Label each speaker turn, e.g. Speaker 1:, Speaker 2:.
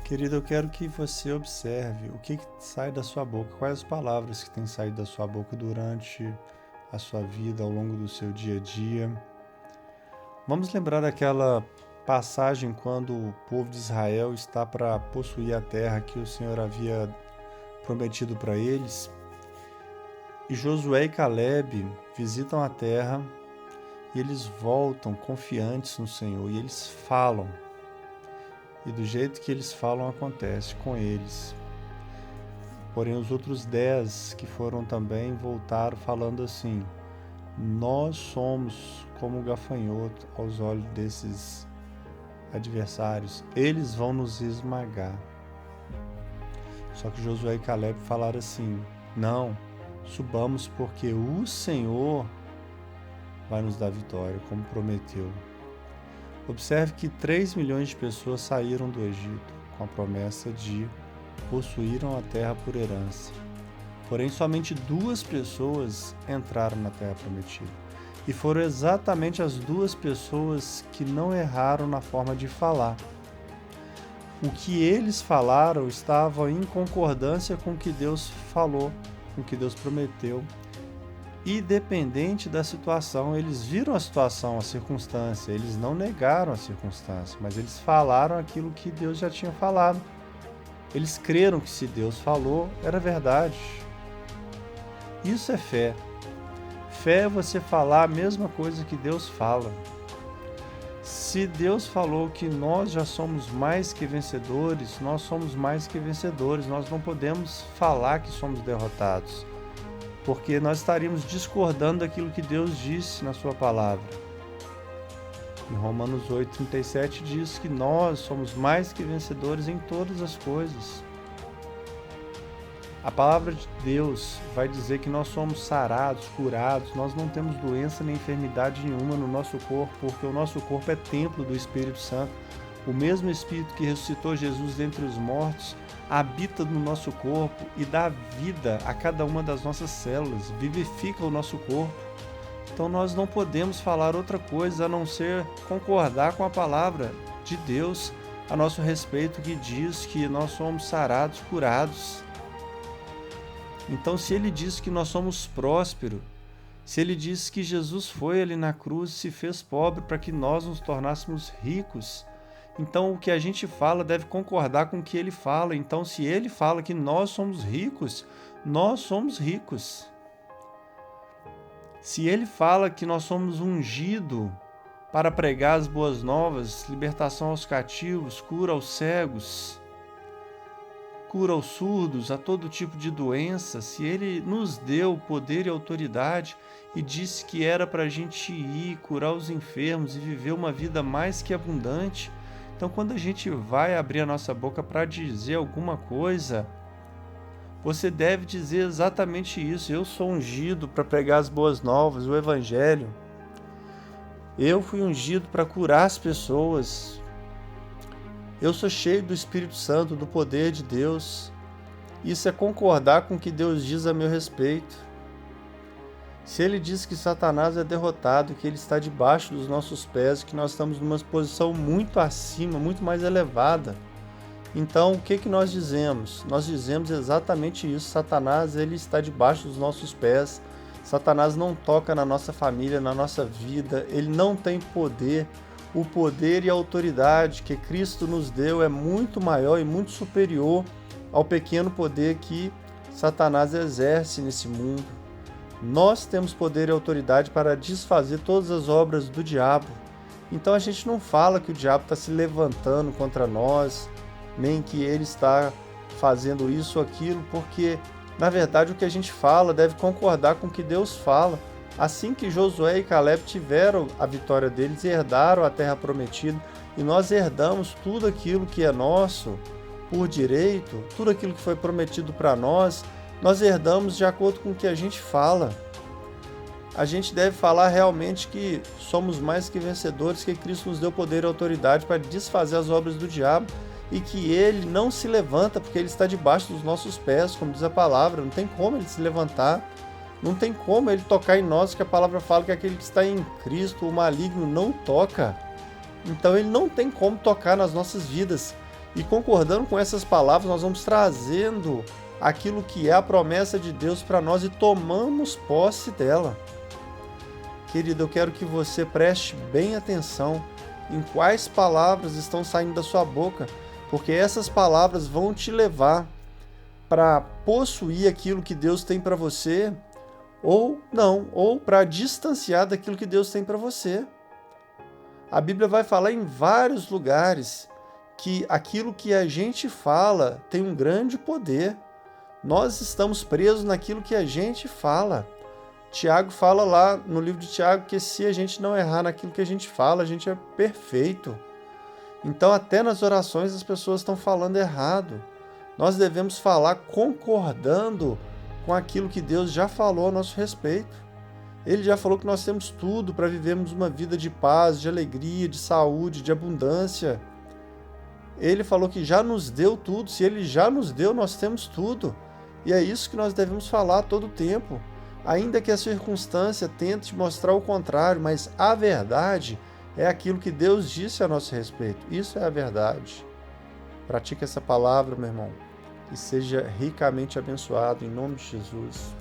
Speaker 1: Querido, eu quero que você observe o que sai da sua boca, quais as palavras que têm saído da sua boca durante a sua vida, ao longo do seu dia a dia. Vamos lembrar daquela passagem quando o povo de Israel está para possuir a terra que o Senhor havia prometido para eles. E Josué e Caleb visitam a terra e eles voltam confiantes no Senhor e eles falam. E do jeito que eles falam acontece com eles. Porém, os outros 10 que foram também voltaram falando assim: nós somos como gafanhoto aos olhos desses adversários, eles vão nos esmagar. Só que Josué e Caleb falaram assim: não, subamos porque o Senhor vai nos dar vitória, como prometeu. Observe que 3 milhões de pessoas saíram do Egito com a promessa de possuíram a terra por herança. Porém, somente 2 pessoas entraram na terra prometida. E foram exatamente as 2 pessoas que não erraram na forma de falar. O que eles falaram estava em concordância com o que Deus falou, com o que Deus prometeu. Independente da situação, eles viram a situação, a circunstância, eles não negaram a circunstância, mas eles falaram aquilo que Deus já tinha falado. Eles creram que se Deus falou, era verdade. Isso é fé. Fé é você falar a mesma coisa que Deus fala. Se Deus falou que nós já somos mais que vencedores, nós somos mais que vencedores. Nós não podemos falar que somos derrotados, porque nós estaríamos discordando daquilo que Deus disse na sua palavra. Em Romanos 8:37 diz que nós somos mais que vencedores em todas as coisas. A palavra de Deus vai dizer que nós somos sarados, curados, nós não temos doença nem enfermidade nenhuma no nosso corpo, porque o nosso corpo é templo do Espírito Santo. O mesmo Espírito que ressuscitou Jesus dentre os mortos habita no nosso corpo e dá vida a cada uma das nossas células, vivifica o nosso corpo. Então nós não podemos falar outra coisa a não ser concordar com a palavra de Deus a nosso respeito, que diz que nós somos sarados, curados. Então, se ele diz que nós somos prósperos, se ele diz que Jesus foi ali na cruz e se fez pobre para que nós nos tornássemos ricos, então o que a gente fala deve concordar com o que ele fala. Então, se ele fala que nós somos ricos, nós somos ricos. Se ele fala que nós somos ungidos para pregar as boas novas, libertação aos cativos, cura aos cegos, cura aos surdos, a todo tipo de doença, se ele nos deu poder e autoridade e disse que era para a gente ir, curar os enfermos e viver uma vida mais que abundante, então quando a gente vai abrir a nossa boca para dizer alguma coisa, você deve dizer exatamente isso: eu sou ungido para pregar as boas novas, o Evangelho. Eu fui ungido para curar as pessoas. Eu sou cheio do Espírito Santo, do poder de Deus. Isso é concordar com o que Deus diz a meu respeito. Se ele diz que Satanás é derrotado, que ele está debaixo dos nossos pés, que nós estamos numa posição muito acima, muito mais elevada, então o que nós dizemos? Nós dizemos exatamente isso: Satanás, ele está debaixo dos nossos pés. Satanás não toca na nossa família, na nossa vida, ele não tem poder. O poder e a autoridade que Cristo nos deu é muito maior e muito superior ao pequeno poder que Satanás exerce nesse mundo. Nós temos poder e autoridade para desfazer todas as obras do diabo. Então a gente não fala que o diabo está se levantando contra nós, nem que ele está fazendo isso ou aquilo, porque na verdade o que a gente fala deve concordar com o que Deus fala. Assim que Josué e Caleb tiveram a vitória deles, herdaram a terra prometida, e nós herdamos tudo aquilo que é nosso por direito, tudo aquilo que foi prometido para nós, nós herdamos de acordo com o que a gente fala. A gente deve falar realmente que somos mais que vencedores, que Cristo nos deu poder e autoridade para desfazer as obras do diabo, e que ele não se levanta porque ele está debaixo dos nossos pés, como diz a palavra. Não tem como ele se levantar. Não tem como ele tocar em nós, que a palavra fala que aquele que está em Cristo, o maligno não toca. Então ele não tem como tocar nas nossas vidas. E concordando com essas palavras, nós vamos trazendo aquilo que é a promessa de Deus para nós e tomamos posse dela. Querido, eu quero que você preste bem atenção em quais palavras estão saindo da sua boca, porque essas palavras vão te levar para possuir aquilo que Deus tem para você, ou não, ou para distanciar daquilo que Deus tem para você. A Bíblia vai falar em vários lugares que aquilo que a gente fala tem um grande poder. Nós estamos presos naquilo que a gente fala. Tiago fala lá no livro de Tiago que se a gente não errar naquilo que a gente fala, a gente é perfeito. Então, até nas orações as pessoas estão falando errado. Nós devemos falar concordando com aquilo que Deus já falou a nosso respeito. Ele já falou que nós temos tudo para vivermos uma vida de paz, de alegria, de saúde, de abundância. Ele falou que já nos deu tudo. Se Ele já nos deu, nós temos tudo. E é isso que nós devemos falar todo o tempo. Ainda que a circunstância tente mostrar o contrário, mas a verdade é aquilo que Deus disse a nosso respeito. Isso é a verdade. Pratique essa palavra, meu irmão, e seja ricamente abençoado em nome de Jesus.